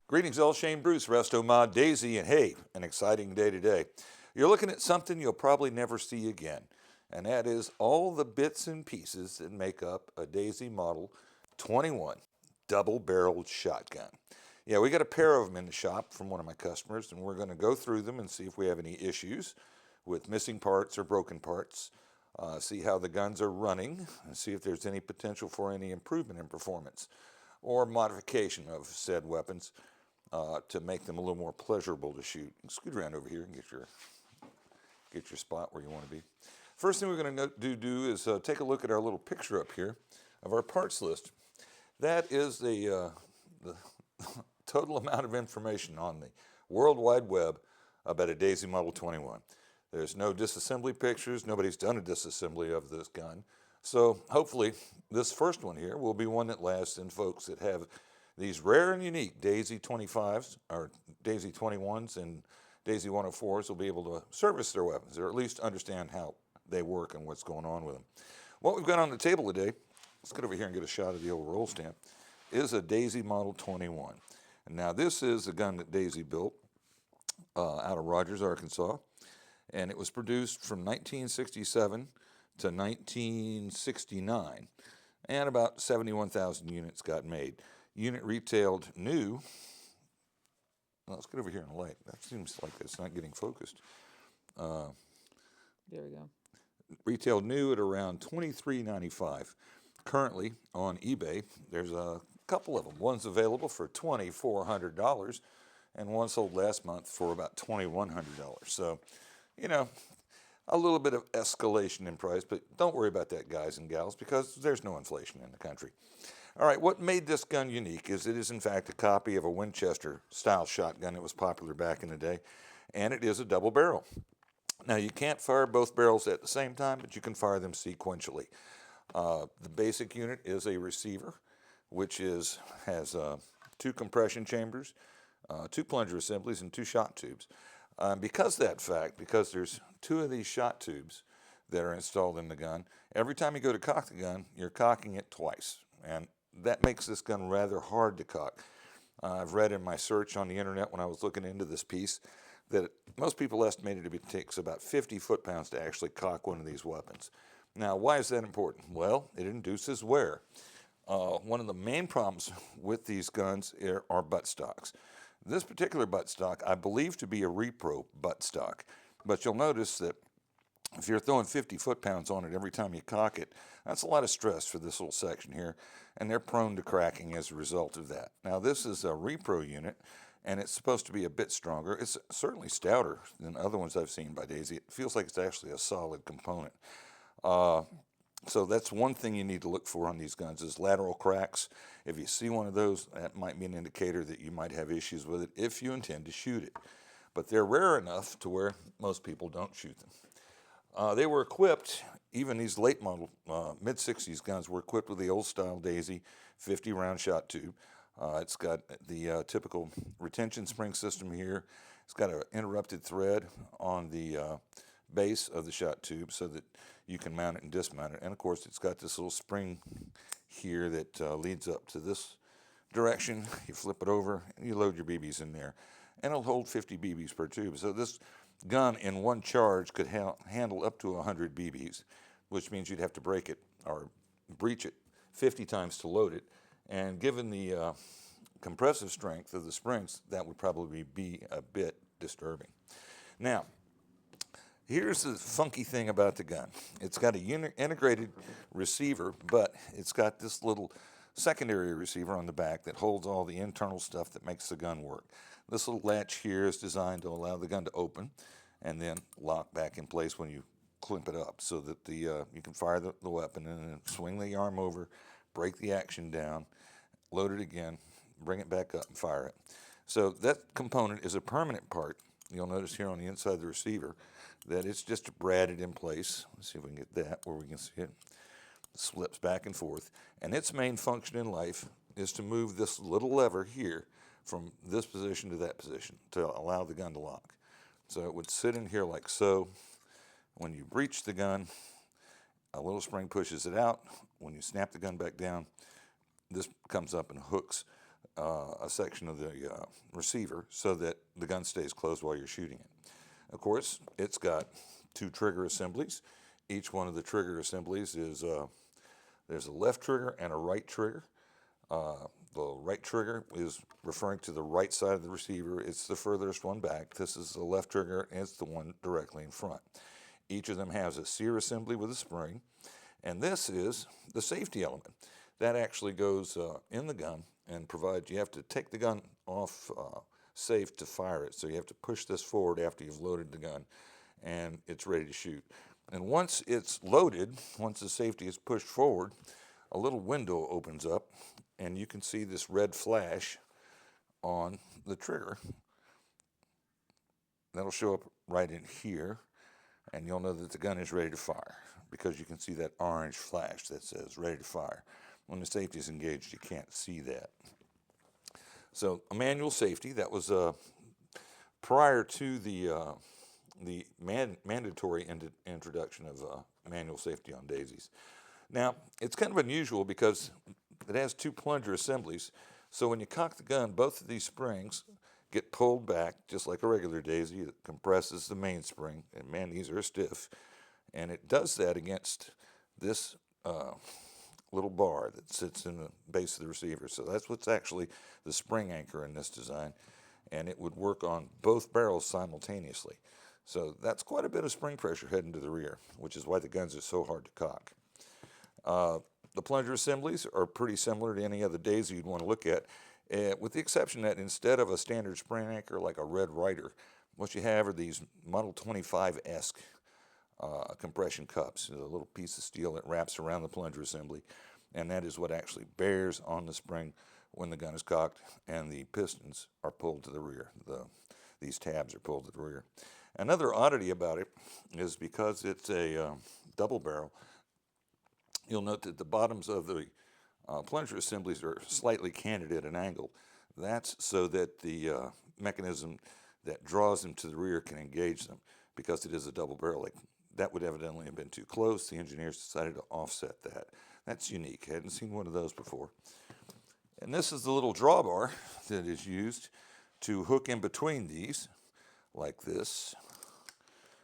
Greetings all, Shane Bruce, Resto Mod, Daisy, and hey, an exciting day today. You're looking at something you'll probably never see again, and that is all the bits and pieces that make up a Daisy Model 21 double-barreled shotgun. Yeah, we got a pair of them in the shop from one of my customers, and we're going to go through them and see if we have any issues with missing parts or broken parts, see how the guns are running, and see if there's any potential for any improvement in performance or modification of said weapons. To make them a little more pleasurable to shoot. Scoot around over here and get your spot where you want to be. First thing we're going to do is take a look at our little picture up here of our parts list. That is the total amount of information on the World Wide Web about a Daisy Model 21. There's no disassembly pictures. Nobody's done a disassembly of this gun. So hopefully this first one here will be one that lasts, and folks that have these rare and unique Daisy 25s or Daisy 21s and Daisy 104s will be able to service their weapons, or at least understand how they work and what's going on with them. What we've got on the table today, let's get over here and get a shot of the old roll stamp, is a Daisy Model 21. And now this is a gun that Daisy built out of Rogers, Arkansas, and it was produced from 1967 to 1969, and about 71,000 units got made. Unit retailed new. Well, let's get over here in the light. That seems like it's not getting focused. There we go. Retailed new at around $23.95. Currently on eBay, there's a couple of them. One's available for $2,400, and one sold last month for about $2,100. So, you know, a little bit of escalation in price, but don't worry about that, guys and gals, because there's no inflation in the country. All right, what made this gun unique is it is in fact a copy of a Winchester style shotgun that was popular back in the day, and it is a double barrel. Now you can't fire both barrels at the same time, but you can fire them sequentially. The basic unit is a receiver, which has two compression chambers, two plunger assemblies, and two shot tubes. Because there's two of these shot tubes that are installed in the gun, every time you go to cock the gun, you're cocking it twice, and that makes this gun rather hard to cock. I've read in my search on the internet when I was looking into this piece that most people estimated it takes about 50 foot-pounds to actually cock one of these weapons. Now, why is that important? Well, it induces wear. One of the main problems with these guns are buttstocks. This particular buttstock I believe to be a repro buttstock, but you'll notice that if you're throwing 50 foot-pounds on it every time you cock it, that's a lot of stress for this little section here, and they're prone to cracking as a result of that. Now, this is a repro unit, and it's supposed to be a bit stronger. It's certainly stouter than other ones I've seen by Daisy. It feels like it's actually a solid component. So that's one thing you need to look for on these guns is lateral cracks. If you see one of those, that might be an indicator that you might have issues with it if you intend to shoot it. But they're rare enough to where most people don't shoot them. They were equipped, even these late model mid-60s guns were equipped with the old style Daisy 50 round shot tube. It's got the typical retention spring system here. It's got an interrupted thread on the base of the shot tube so that you can mount it and dismount it. And of course it's got this little spring here that leads up to this direction. You flip it over and you load your BBs in there, and it'll hold 50 BBs per tube. So this gun in one charge could handle up to 100 BBs, which means you'd have to break it or breach it 50 times to load it. And given the compressive strength of the springs, that would probably be a bit disturbing. Now, here's the funky thing about the gun. It's got a integrated receiver, but it's got this little secondary receiver on the back that holds all the internal stuff that makes the gun work. This little latch here is designed to allow the gun to open and then lock back in place when you clamp it up so that you can fire the weapon and then swing the arm over, break the action down, load it again, bring it back up and fire it. So that component is a permanent part. You'll notice here on the inside of the receiver that it's just bradded in place. Let's see if we can get that where we can see it. It slips back and forth. And its main function in life is to move this little lever here from this position to that position to allow the gun to lock. So it would sit in here like so. When you breach the gun, a little spring pushes it out. When you snap the gun back down, this comes up and hooks a section of the receiver so that the gun stays closed while you're shooting it. Of course, it's got 2 trigger assemblies. Each one of the trigger assemblies is, there's a left trigger and a right trigger. The right trigger is referring to the right side of the receiver. It's the furthest one back. This is the left trigger, and it's the one directly in front. Each of them has a sear assembly with a spring, and this is the safety element. That actually goes in the gun and provides, you have to take the gun off safe to fire it, so you have to push this forward after you've loaded the gun, and it's ready to shoot. And once it's loaded, once the safety is pushed forward, a little window opens up, and you can see this red flash on the trigger. That'll show up right in here, and you'll know that the gun is ready to fire because you can see that orange flash that says ready to fire. When the safety is engaged, you can't see that. So a manual safety, that was prior to the mandatory introduction of manual safety on daisies. Now, it's kind of unusual because it has 2 plunger assemblies, so when you cock the gun, both of these springs get pulled back just like a regular daisy. It compresses the mainspring, and man, these are stiff, and it does that against this little bar that sits in the base of the receiver. So that's what's actually the spring anchor in this design, and it would work on both barrels simultaneously. So that's quite a bit of spring pressure heading to the rear, which is why the guns are so hard to cock. The plunger assemblies are pretty similar to any other daisy you'd want to look at, with the exception that instead of a standard spring anchor like a Red Ryder, what you have are these Model 25-esque compression cups, a little piece of steel that wraps around the plunger assembly, and that is what actually bears on the spring when the gun is cocked and the pistons are pulled to the rear. These tabs are pulled to the rear. Another oddity about it is because it's a double barrel, you'll note that the bottoms of the plunger assemblies are slightly canted at an angle. That's so that the mechanism that draws them to the rear can engage them, because it is a double barrel. That would evidently have been too close. The engineers decided to offset that. That's unique. I hadn't seen one of those before. And this is the little drawbar that is used to hook in between these, like this,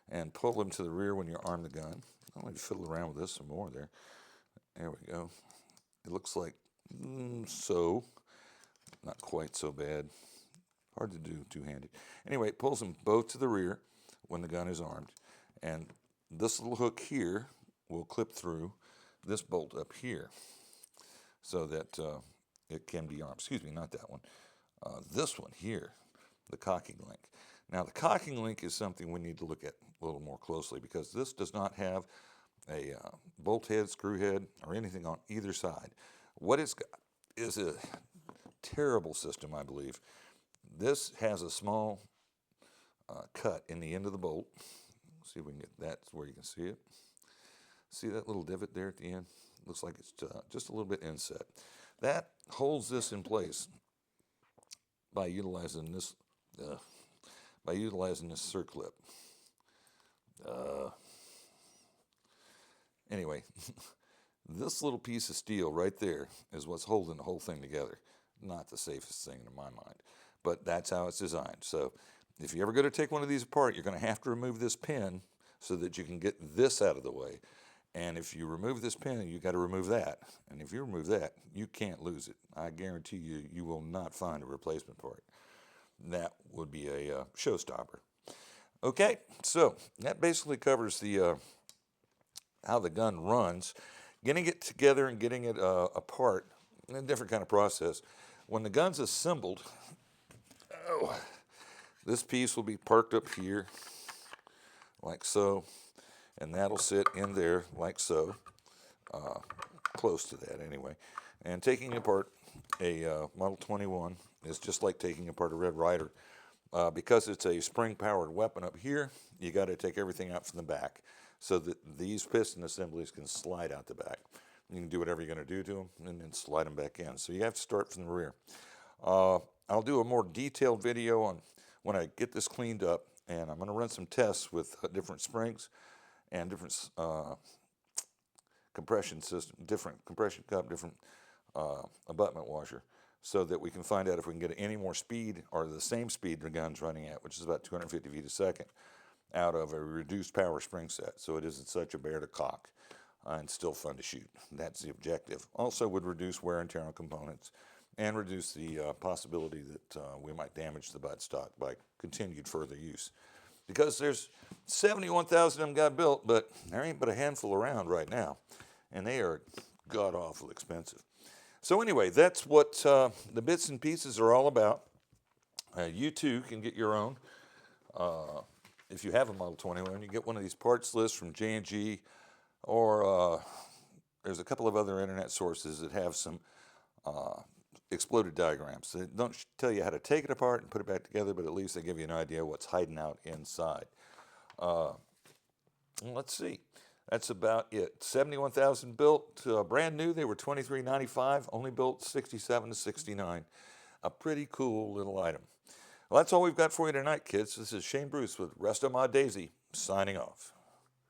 and pull them to the rear when you arm the gun. I'll let you fiddle around with this some more there. There we go. It looks like so. Not quite so bad. Hard to do two-handed. Anyway, it pulls them both to the rear when the gun is armed. And this little hook here will clip through this bolt up here so that it can be armed. Excuse me, not that one. This one here, the cocking link. Now, the cocking link is something we need to look at a little more closely, because this does not have a bolt head, screw head, or anything on either side. What it's got is a terrible system, I believe. This has a small cut in the end of the bolt. See if we can get that where you can see it. See that little divot there at the end? Looks like it's just a little bit inset. That holds this in place by utilizing this circlip. Anyway, this little piece of steel right there is what's holding the whole thing together. Not the safest thing in my mind, but that's how it's designed. So if you ever go to take one of these apart, you're going to have to remove this pin so that you can get this out of the way. And if you remove this pin, you got to remove that. And if you remove that, you can't lose it. I guarantee you, you will not find a replacement part. That would be a showstopper. Okay, so that basically covers the how the gun runs. Getting it together and getting it apart, a different kind of process. When the gun's assembled, this piece will be parked up here, like so, and that'll sit in there like so, close to that anyway. And taking apart a Model 21 is just like taking apart a Red Ryder. Because it's a spring-powered weapon up here, you got to take everything out from the back so that these piston assemblies can slide out the back. You can do whatever you're going to do to them and then slide them back in. So you have to start from the rear. I'll do a more detailed video on when I get this cleaned up, and I'm going to run some tests with different springs and different compression system, different compression cup, different abutment washer, so that we can find out if we can get any more speed or the same speed the gun's running at, which is about 250 feet a second, out of a reduced power spring set. So it isn't such a bear to cock and still fun to shoot. That's the objective. Also would reduce wear and tear on components and reduce the possibility that we might damage the buttstock by continued further use. Because there's 71,000 of them got built, but there ain't but a handful around right now, and they are god-awful expensive. So anyway, that's what the bits and pieces are all about. You too can get your own. If you have a Model 21, you get one of these parts lists from J&G, or there's a couple of other internet sources that have some exploded diagrams. They don't tell you how to take it apart and put it back together, but at least they give you an idea what's hiding out inside. Let's see. That's about it. 71,000 built, brand new. They were $23.95. Only built 67 to 69. A pretty cool little item. Well, that's all we've got for you tonight, kids. This is Shane Bruce with Rest of My Daisy, signing off.